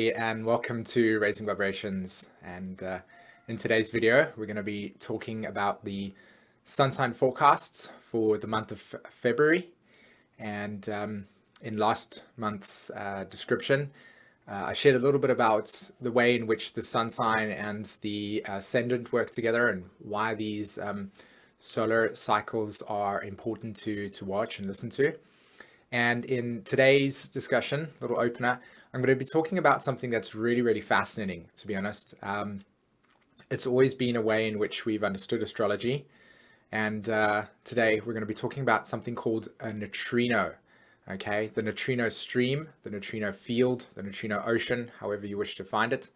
everybody, and welcome to Raising Vibrations. And in today's video, we're going to be talking about the sun sign forecasts for the month of February. And in last month's description, I shared a little bit about the way in which the sun sign and the ascendant work together and why these solar cycles are important to watch and listen to. And in today's discussion, little opener, I'm going to be talking about something that's really fascinating, to be honest. It's always been a way in which we've understood astrology. And today we're going to be talking about something called a neutrino. Okay, the neutrino stream, the neutrino field, the neutrino ocean, however you wish to find it.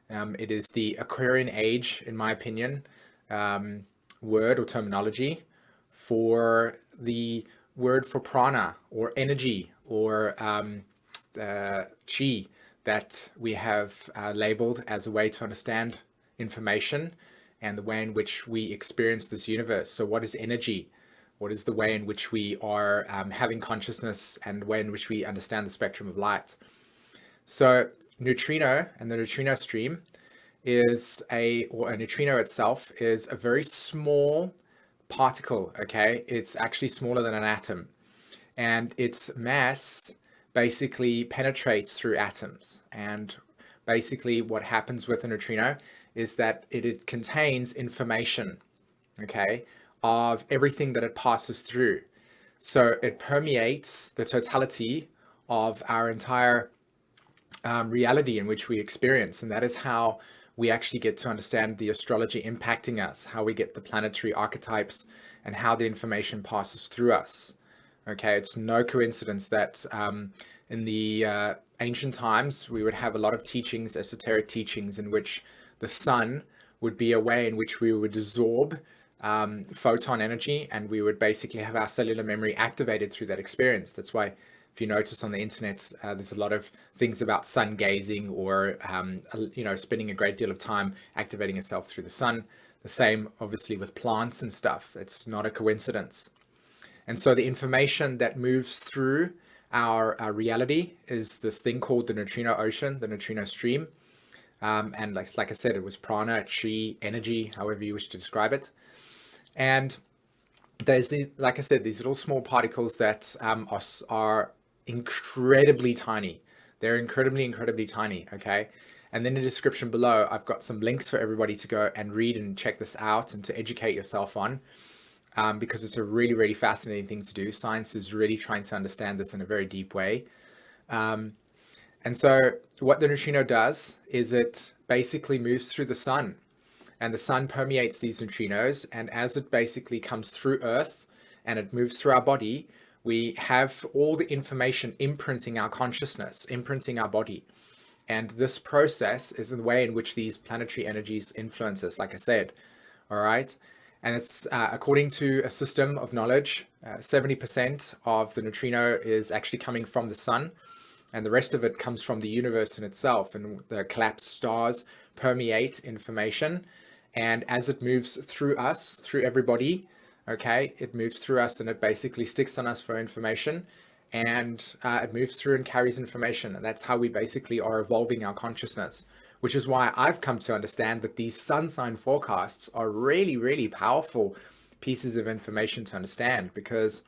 It is the Aquarian age, in my opinion, word or terminology for the word for prana or energy or chi that we have labeled as a way to understand information and the way in which we experience this universe. So what is energy? What is the way in which we are having consciousness and the way in which we understand the spectrum of light? So neutrino and the neutrino stream is a neutrino itself is a very small particle, okay? It's actually smaller than an atom, and its mass basically penetrates through atoms. And basically what happens with a neutrino is that it contains information, okay, of everything that it passes through. So it permeates the totality of our entire reality in which we experience, and that is how we actually get to understand the astrology impacting us, how we get the planetary archetypes, and how the information passes through us. Okay, it's no coincidence that in the ancient times, we would have a lot of teachings, esoteric teachings, in which the sun would be a way in which we would absorb photon energy, and we would basically have our cellular memory activated through that experience. That's why, if you notice on the internet, there's a lot of things about sun gazing or, spending a great deal of time activating yourself through the sun. The same, obviously, with plants and stuff. It's not a coincidence. And so the information that moves through our reality is this thing called the neutrino ocean, the neutrino stream. And like I said, it was prana, chi, energy, however you wish to describe it. And there's, like I said, these little small particles that are incredibly tiny. They're incredibly tiny, okay? And then in the description below, I've got some links for everybody to go and read and check this out and to educate yourself on, because it's a really fascinating thing to do. Science is really trying to understand this in a very deep way. And so what the neutrino does is it basically moves through the sun, and the sun permeates these neutrinos, and as it basically comes through Earth and it moves through our body, we have all the information imprinting our consciousness, imprinting our body. And this process is the way in which these planetary energies influence us, like I said. All right. And it's according to a system of knowledge, 70% of the neutrino is actually coming from the sun, and the rest of it comes from the universe in itself. And the collapsed stars permeate information. And as it moves through us, through everybody, okay, it moves through us and it basically sticks on us for information, and it moves through and carries information. And that's how we basically are evolving our consciousness, which is why I've come to understand that these sun sign forecasts are really powerful pieces of information to understand, because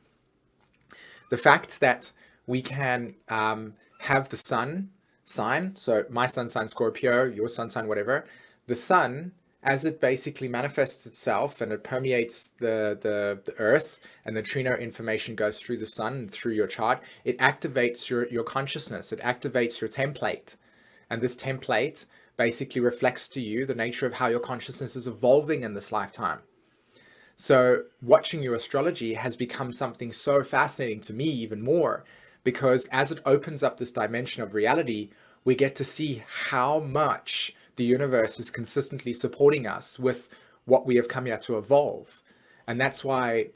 the fact that we can have the sun sign, so my sun sign Scorpio, your sun sign whatever, the sun, as it basically manifests itself and it permeates the earth, and the neutrino information goes through the sun and through your chart, it activates your consciousness, it activates your template. And this template basically reflects to you the nature of how your consciousness is evolving in this lifetime. So watching your astrology has become something so fascinating to me even more, because as it opens up this dimension of reality, we get to see how much the universe is consistently supporting us with what we have come here to evolve. And that's why,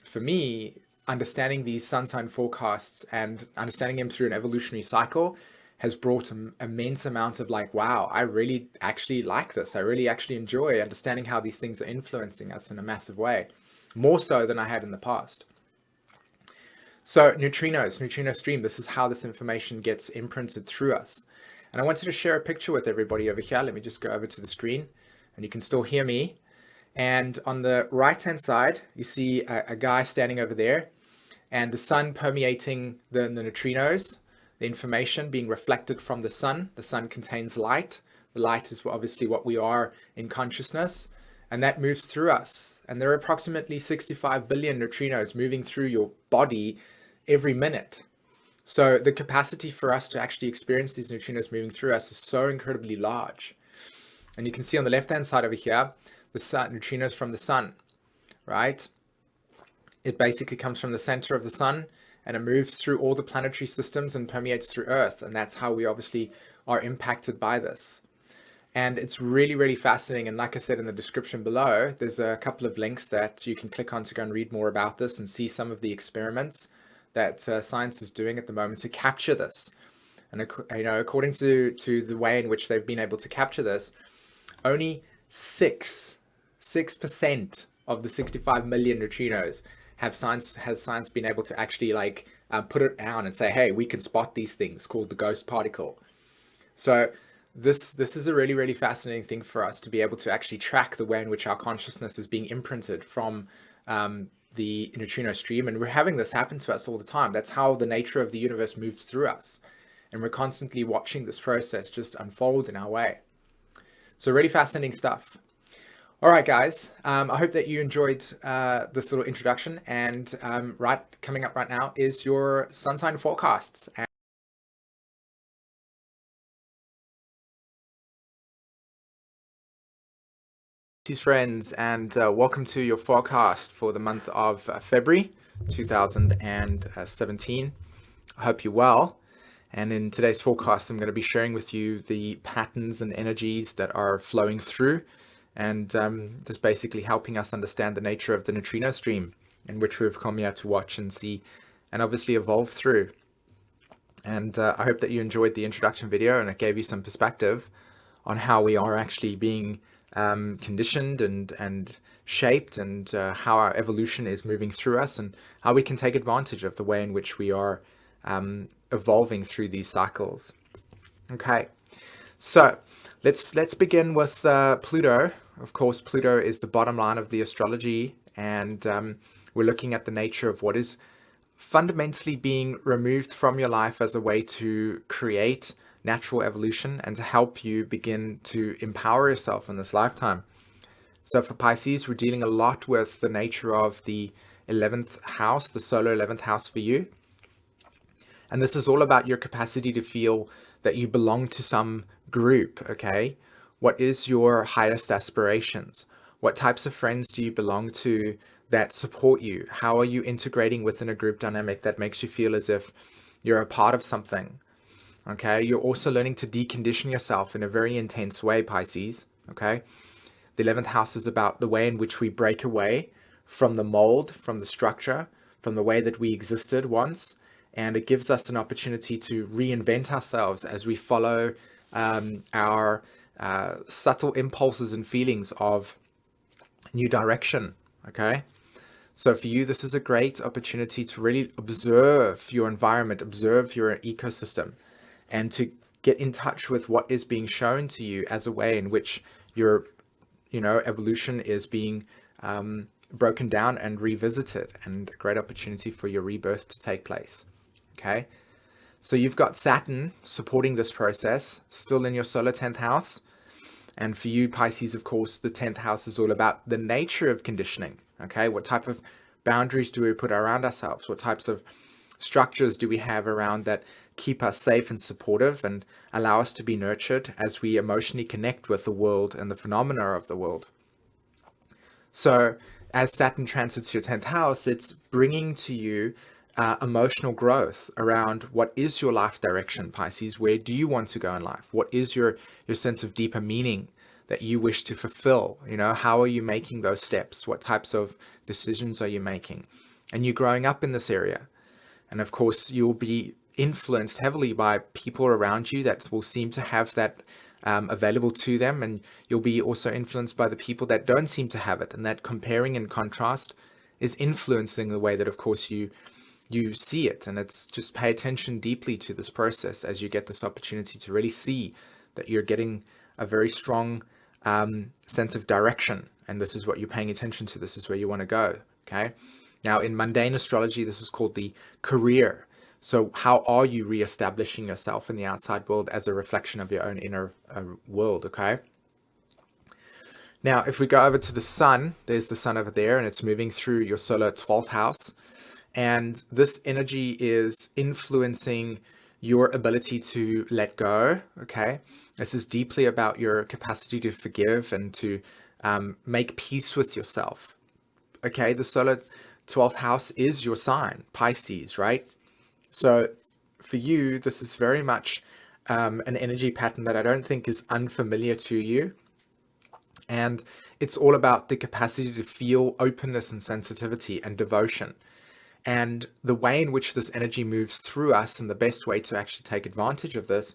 for me, understanding these sun sign forecasts and understanding them through an evolutionary cycle has brought an immense amount of wow, I really actually like this. I really actually enjoy understanding how these things are influencing us in a massive way, more so than I had in the past. So neutrinos, neutrino stream, this is how this information gets imprinted through us. And I wanted to share a picture with everybody over here. Let me just go over to the screen and you can still hear me. And on the right-hand side, you see a guy standing over there and the sun permeating the neutrinos, the information being reflected from the sun. The sun contains light. The light is obviously what we are in consciousness, and that moves through us. And there are approximately 65 billion neutrinos moving through your body every minute. So the capacity for us to actually experience these neutrinos moving through us is so incredibly large. And you can see on the left-hand side over here, the sun, neutrinos from the sun, right? It basically comes from the center of the sun and it moves through all the planetary systems and permeates through Earth. And that's how we obviously are impacted by this. And it's really, really fascinating. And like I said in the description below, there's a couple of links that you can click on to go and read more about this and see some of the experiments that science is doing at the moment to capture this. And according to the way in which they've been able to capture this, only 6% of the 65 million neutrinos has science been able to actually put it down and say, hey, we can spot these things called the ghost particle. So this is a really, really fascinating thing for us to be able to actually track the way in which our consciousness is being imprinted from the neutrino stream. And we're having this happen to us all the time. That's how the nature of the universe moves through us. And we're constantly watching this process just unfold in our way. So really fascinating stuff. All right, guys, I hope that you enjoyed this little introduction. And coming up right now is your sun sign forecasts. Friends, and welcome to your forecast for the month of February 2017. I hope you're well. And in today's forecast, I'm going to be sharing with you the patterns and energies that are flowing through and just basically helping us understand the nature of the neutrino stream in which we've come here to watch and see and obviously evolve through. And I hope that you enjoyed the introduction video and it gave you some perspective on how we are actually being conditioned and shaped, and how our evolution is moving through us and how we can take advantage of the way in which we are evolving through these cycles. Okay, so let's begin with Pluto. Of course, Pluto is the bottom line of the astrology, and we're looking at the nature of what is fundamentally being removed from your life as a way to create natural evolution and to help you begin to empower yourself in this lifetime. So for Pisces, we're dealing a lot with the nature of the 11th house, the solar 11th house for you. And this is all about your capacity to feel that you belong to some group, okay? What is your highest aspirations? What types of friends do you belong to that support you? How are you integrating within a group dynamic that makes you feel as if you're a part of something? Okay, you're also learning to decondition yourself in a very intense way, Pisces. Okay, the 11th house is about the way in which we break away from the mold, from the structure, from the way that we existed once, and it gives us an opportunity to reinvent ourselves as we follow our subtle impulses and feelings of new direction. Okay, so for you, this is a great opportunity to really observe your environment, observe your ecosystem, and to get in touch with what is being shown to you as a way in which your, evolution is being broken down and revisited, and a great opportunity for your rebirth to take place. Okay, so you've got Saturn supporting this process, still in your solar 10th house. And for you, Pisces, of course, the 10th house is all about the nature of conditioning. Okay, what type of boundaries do we put around ourselves? What types of structures do we have around that keep us safe and supportive and allow us to be nurtured as we emotionally connect with the world and the phenomena of the world? So as Saturn transits your 10th house, it's bringing to you emotional growth around what is your life direction, Pisces. Where do you want to go in life? What is your sense of deeper meaning that you wish to fulfill? How are you making those steps? What types of decisions are you making? And you're growing up in this area. And of course, you'll be influenced heavily by people around you that will seem to have that available to them. And you'll be also influenced by the people that don't seem to have it. And that comparing and contrast is influencing the way that, of course, you you see it. And it's just pay attention deeply to this process as you get this opportunity to really see that you're getting a very strong sense of direction. And this is what you're paying attention to. This is where you want to go. Okay. Now, in mundane astrology, this is called the career. So how are you reestablishing yourself in the outside world as a reflection of your own inner world? Okay. Now, if we go over to the sun, there's the sun over there, and it's moving through your solar 12th house. And this energy is influencing your ability to let go. Okay. This is deeply about your capacity to forgive and to make peace with yourself. Okay. The solar 12th house is your sign, Pisces, right? So for you, this is very much an energy pattern that I don't think is unfamiliar to you. And it's all about the capacity to feel openness and sensitivity and devotion. And the way in which this energy moves through us, and the best way to actually take advantage of this,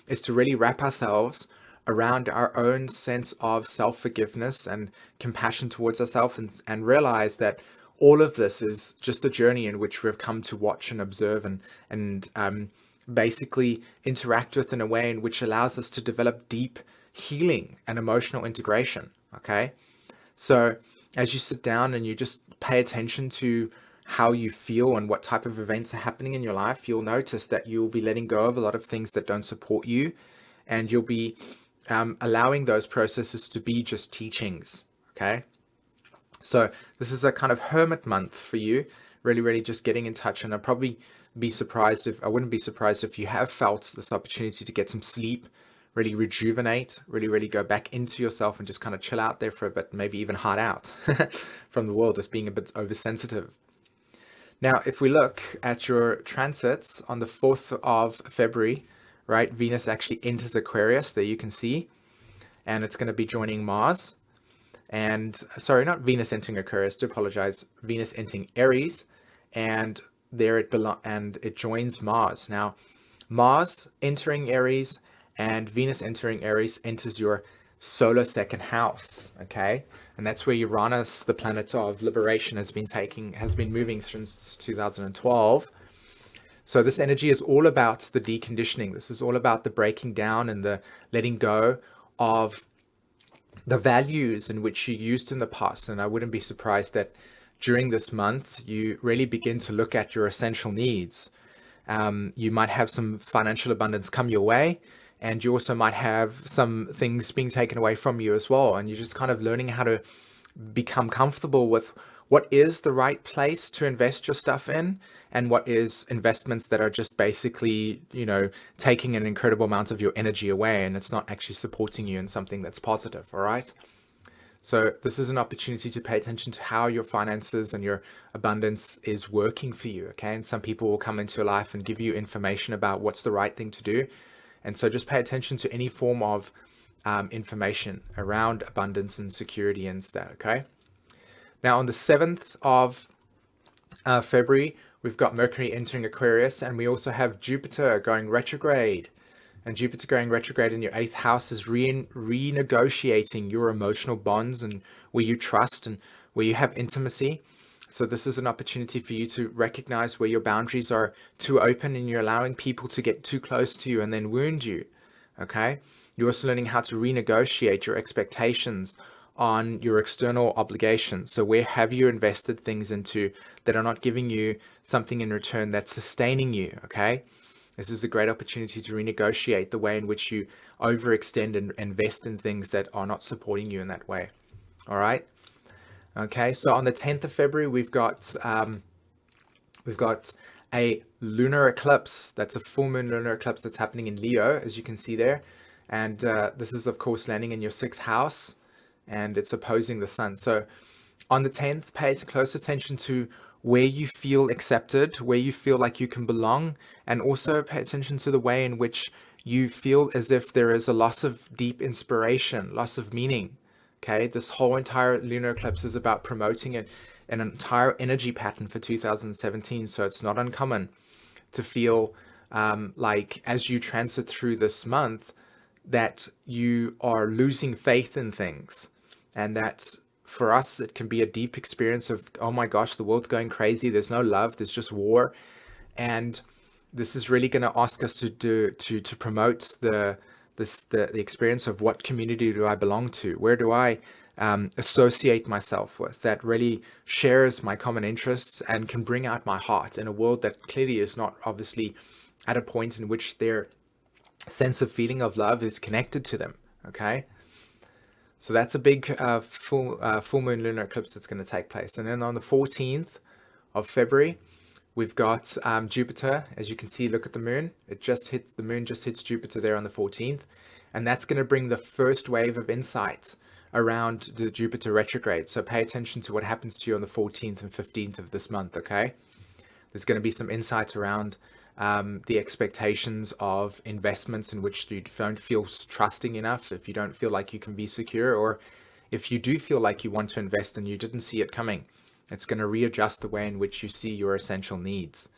is to really wrap ourselves around our own sense of self-forgiveness and compassion towards ourselves, and realize that all of this is just a journey in which we've come to watch and observe and basically interact with in a way in which allows us to develop deep healing and emotional integration. Okay. So as you sit down and you just pay attention to how you feel and what type of events are happening in your life, you'll notice that you'll be letting go of a lot of things that don't support you, and you'll be allowing those processes to be just teachings. Okay. So this is a kind of hermit month for you, really just getting in touch. And I wouldn't be surprised if you have felt this opportunity to get some sleep, really rejuvenate, really go back into yourself and just kind of chill out there for a bit, maybe even hide out from the world as being a bit oversensitive. Now, if we look at your transits on the 4th of February, right, Venus actually enters Aquarius, there you can see, and it's going to be joining Mars. And sorry, not Venus entering Aquarius, to apologize, Venus entering Aries, and there it joins Mars. Now, Mars entering Aries and Venus entering Aries enters your solar second house. Okay, and that's where Uranus, the planet of liberation, has been moving since 2012. So this energy is all about the deconditioning. This is all about the breaking down and the letting go of the values in which you used in the past. And I wouldn't be surprised that during this month, you really begin to look at your essential needs. You might have some financial abundance come your way, and you also might have some things being taken away from you as well. And you're just kind of learning how to become comfortable with what is the right place to invest your stuff in, and what is investments that are just basically, taking an incredible amount of your energy away, and it's not actually supporting you in something that's positive. All right. So this is an opportunity to pay attention to how your finances and your abundance is working for you. Okay. And some people will come into your life and give you information about what's the right thing to do. And so just pay attention to any form of information around abundance and security and that. Okay. Now on the 7th of February, we've got Mercury entering Aquarius, and we also have Jupiter going retrograde. And Jupiter going retrograde in your 8th house is renegotiating your emotional bonds and where you trust and where you have intimacy. So this is an opportunity for you to recognize where your boundaries are too open and you're allowing people to get too close to you and then wound you. Okay. You're also learning how to renegotiate your expectations on your external obligations. So where have you invested things into that are not giving you something in return that's sustaining you? Okay. This is a great opportunity to renegotiate the way in which you overextend and invest in things that are not supporting you in that way. All right. Okay. So on the 10th of February, we've got a lunar eclipse. That's a full moon lunar eclipse that's happening in Leo, as you can see there. And this is, of course, landing in your 6th house, and it's opposing the sun. So on the 10th, pay close attention to where you feel accepted, where you feel like you can belong, and also pay attention to the way in which you feel as if there is a loss of deep inspiration, loss of meaning. Okay, this whole entire lunar eclipse is about promoting an entire energy pattern for 2017. So it's not uncommon to feel like as you transit through this month that you are losing faith in things, and that For us, it can be a deep experience of, oh my gosh, the world's going crazy. There's no love. There's just war. And this is really going to ask us to promote the experience of what community do I belong to? Where do I associate myself with that really shares my common interests and can bring out my heart in a world that clearly is not obviously at a point in which their sense of feeling of love is connected to them. Okay. So that's a big full moon lunar eclipse that's going to take place. And then on the 14th of February, we've got Jupiter. As you can see, look at the moon. The moon just hits Jupiter there on the 14th. And that's going to bring the first wave of insight around the Jupiter retrograde. So pay attention to what happens to you on the 14th and 15th of this month, okay? There's going to be some insights around the expectations of investments in which you don't feel trusting enough, if you don't feel like you can be secure, or if you do feel like you want to invest and you didn't see it coming. It's going to readjust the way in which you see your essential needs.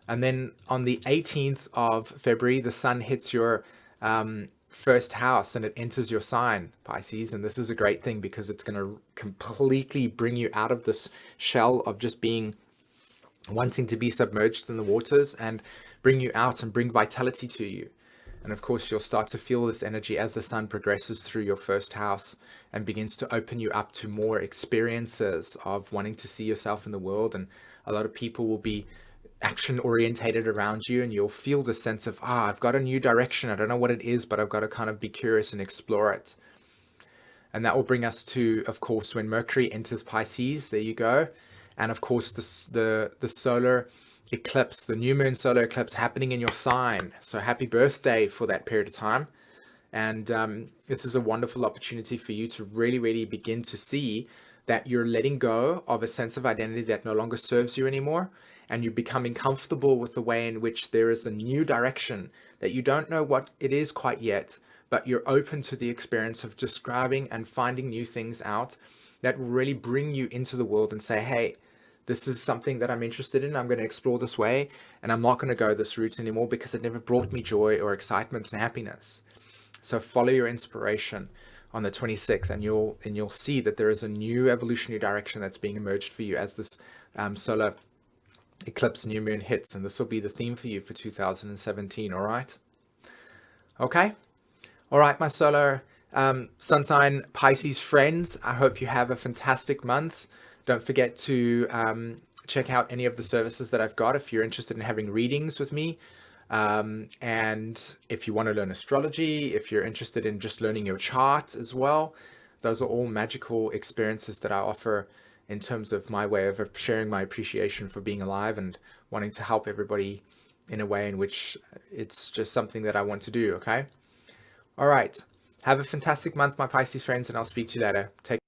And then on the 18th of February, the sun hits your first house and it enters your sign, Pisces. And this is a great thing because it's going to completely bring you out of this shell of just wanting to be submerged in the waters and bring you out and bring vitality to you. And of course, you'll start to feel this energy as the sun progresses through your first house and begins to open you up to more experiences of wanting to see yourself in the world. And a lot of people will be action orientated around you, and you'll feel the sense of, I've got a new direction. I don't know what it is, but I've got to kind of be curious and explore it. And that will bring us to, of course, when Mercury enters Pisces, there you go. And of course, the solar eclipse, the new moon solar eclipse happening in your sign. So happy birthday for that period of time. And this is a wonderful opportunity for you to really, really begin to see that you're letting go of a sense of identity that no longer serves you anymore. And you're becoming comfortable with the way in which there is a new direction that you don't know what it is quite yet, but you're open to the experience of describing and finding new things out that really bring you into the world and say, hey, this is something that I'm interested in. I'm going to explore this way, and I'm not going to go this route anymore because it never brought me joy or excitement and happiness. So follow your inspiration on the 26th, and you'll see that there is a new evolutionary direction that's being emerged for you as this solar eclipse new moon hits, and this will be the theme for you for 2017. All right. Okay. All right, my solar sun sign Pisces friends, I hope you have a fantastic month. Don't forget to check out any of the services that I've got if you're interested in having readings with me. And if you want to learn astrology, if you're interested in just learning your chart as well, those are all magical experiences that I offer in terms of my way of sharing my appreciation for being alive and wanting to help everybody in a way in which it's just something that I want to do, okay? All right. Have a fantastic month, my Pisces friends, and I'll speak to you later. Take